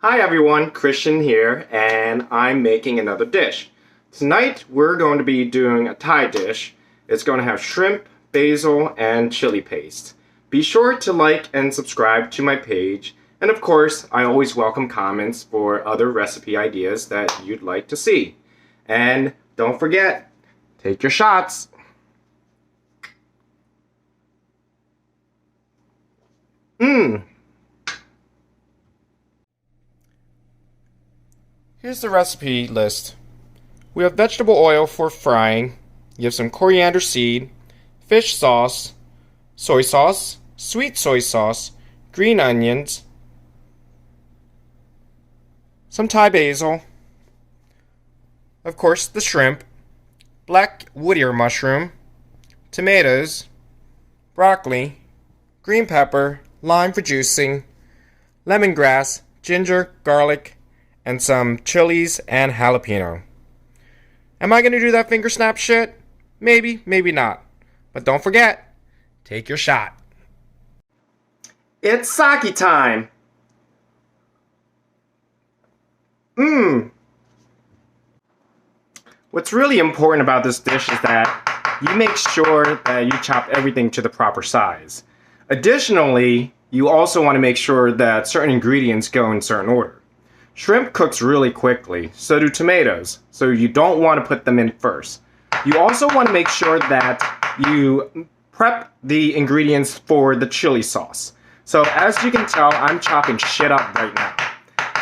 Hi everyone, Christian here, and I'm making another dish. Tonight we're going to be doing a Thai dish. It's going to have shrimp, basil, and chili paste. Be sure to like and subscribe to my page, and of course, I always welcome comments for other recipe ideas that you'd like to see. And don't forget, take your shots! Here's the recipe list. We have vegetable oil for frying. You have some coriander seed, fish sauce, soy sauce, sweet soy sauce, green onions, some Thai basil, of course the shrimp, black wood ear mushroom, tomatoes, broccoli, green pepper, lime for juicing, lemongrass, ginger, garlic, and some chilies and jalapeno. Am I going to do that finger snap shit? Maybe, maybe not. But don't forget, take your shot. It's sake time! What's really important about this dish is that you make sure that you chop everything to the proper size. Additionally, you also want to make sure that certain ingredients go in certain order. Shrimp cooks really quickly, so do tomatoes, so you don't want to put them in first. You also want to make sure that you prep the ingredients for the chili sauce. So as you can tell, I'm chopping shit up right now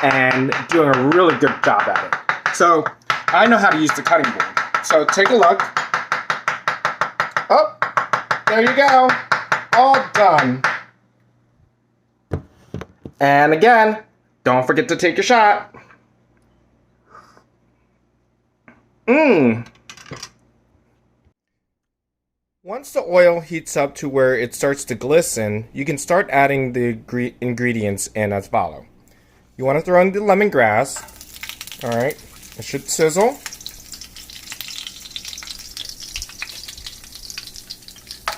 and doing a really good job at it. So I know how to use the cutting board. So take a look. Oh, there you go. All done. And again, don't forget to take your shot. Once the oil heats up to where it starts to glisten, you can start adding the ingredients in as follows. You want to throw in the lemongrass. Alright, it should sizzle.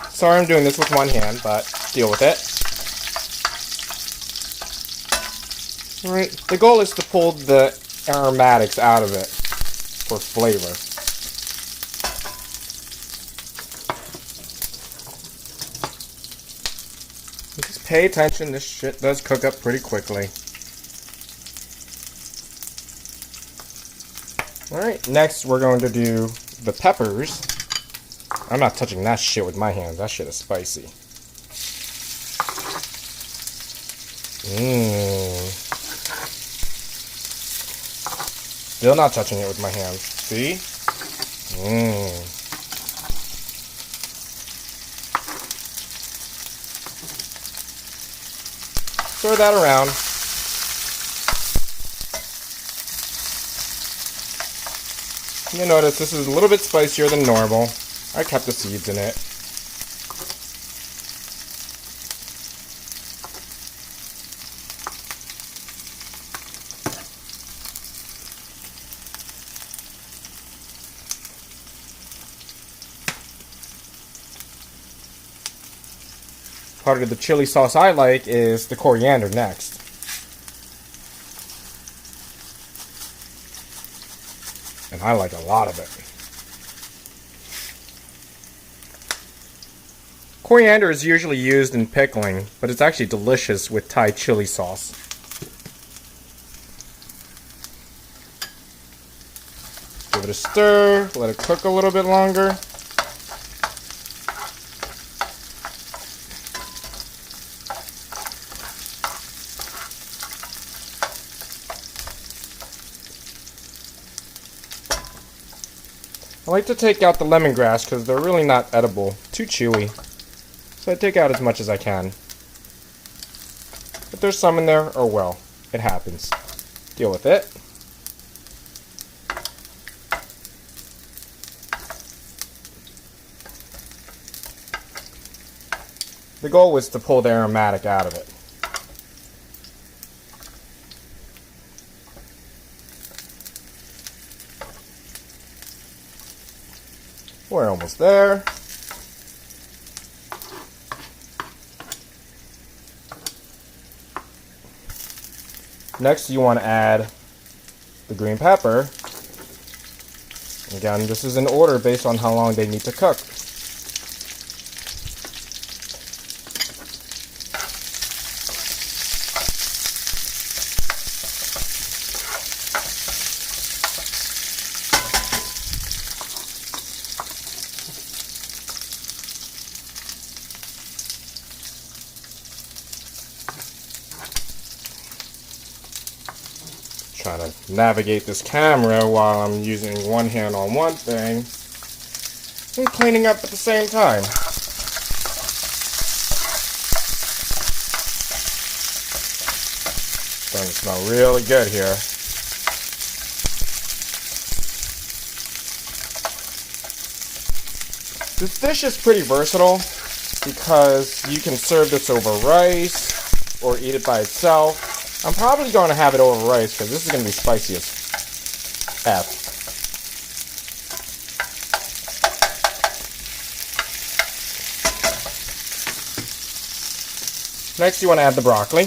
Sorry I'm doing this with one hand, but deal with it. Alright, the goal is to pull the aromatics out of it for flavor. Just pay attention, this shit does cook up pretty quickly. Alright, next we're going to do the peppers. I'm not touching that shit with my hands, that shit is spicy. Still not touching it with my hands. See? Stir that around. You'll notice this is a little bit spicier than normal. I kept the seeds in it. Part of the chili sauce I like is the coriander next. And I like a lot of it. Coriander is usually used in pickling, but it's actually delicious with Thai chili sauce. Give it a stir, let it cook a little bit longer. I like to take out the lemongrass because they're really not edible, too chewy. So I take out as much as I can. If there's some in there, oh well, it happens. Deal with it. The goal was to pull the aromatic out of it. We're almost there. Next, you want to add the green pepper. Again, this is in order based on how long they need to cook. Trying to navigate this camera while I'm using one hand on one thing and cleaning up at the same time. Starting to smell really good here. This dish is pretty versatile because you can serve this over rice or eat it by itself. I'm probably going to have it over rice because this is going to be spicy as F. Next, you want to add the broccoli.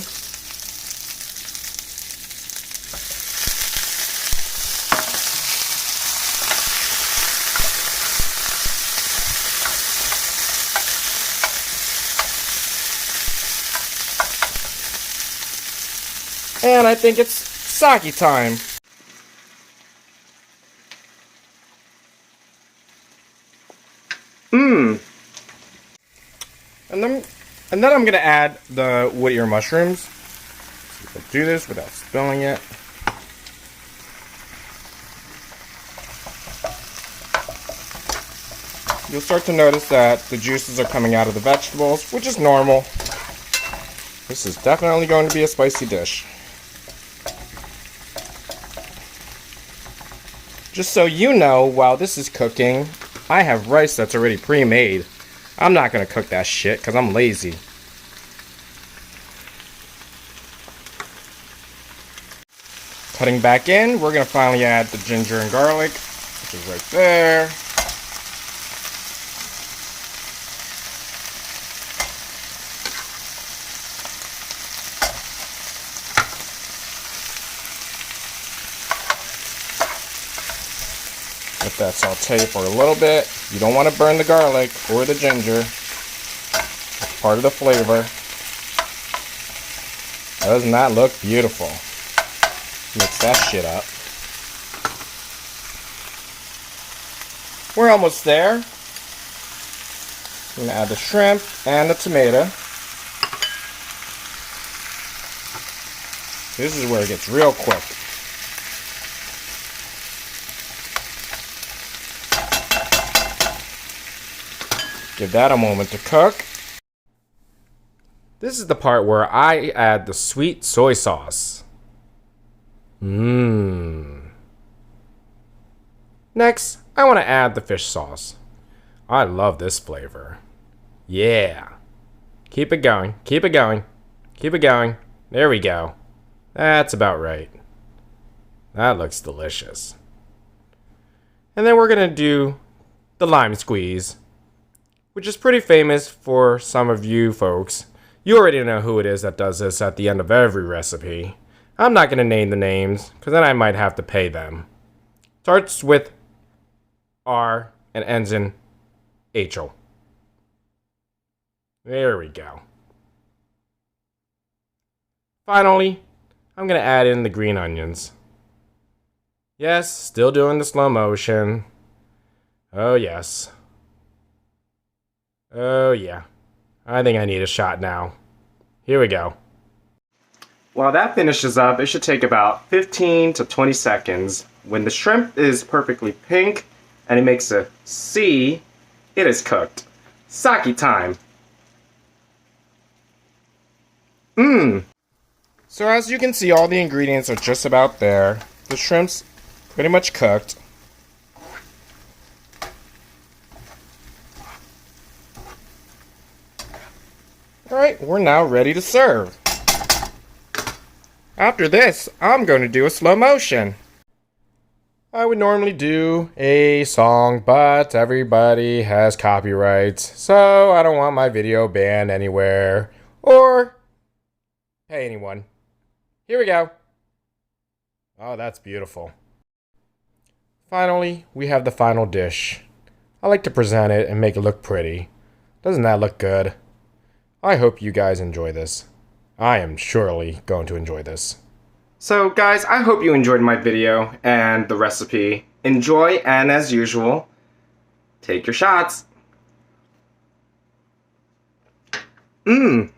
And I think it's sake time. And then I'm gonna add the wood ear mushrooms. See if I do this without spilling it. You'll start to notice that the juices are coming out of the vegetables, which is normal. This is definitely going to be a spicy dish. Just so you know, while this is cooking, I have rice that's already pre-made. I'm not going to cook that shit because I'm lazy. Cutting back in, we're going to finally add the ginger and garlic, which is right there. Let that saute for a little bit. You don't want to burn the garlic or the ginger. It's part of the flavor. Doesn't that look beautiful? Mix that shit up. We're almost there. I'm going to add the shrimp and the tomato. This is where it gets real quick. Give that a moment to cook. This is the part where I add the sweet soy sauce. Next, I want to add the fish sauce. I love this flavor. Yeah. Keep it going, keep it going, keep it going. There we go. That's about right. That looks delicious. And then we're going to do the lime squeeze, which is pretty famous for some of you folks. You already know who it is that does this at the end of every recipe. I'm not going to name the names, because then I might have to pay them. Starts with R and ends in HL. There we go. Finally, I'm going to add in the green onions. Yes, still doing the slow motion. Oh yes. Oh yeah, I think I need a shot now. Here we go. While that finishes up, it should take about 15 to 20 seconds. When the shrimp is perfectly pink and it makes a C, it is cooked. Sake time. So as you can see, all the ingredients are just about there. The shrimp's pretty much cooked. Alright, we're now ready to serve. After this, I'm going to do a slow motion. I would normally do a song, but everybody has copyrights, so I don't want my video banned anywhere or pay anyone. Here we go. Oh, that's beautiful. Finally, we have the final dish. I like to present it and make it look pretty. Doesn't that look good? I hope you guys enjoy this. I am surely going to enjoy this. So guys, I hope you enjoyed my video and the recipe. Enjoy, and as usual, take your shots. Mmm.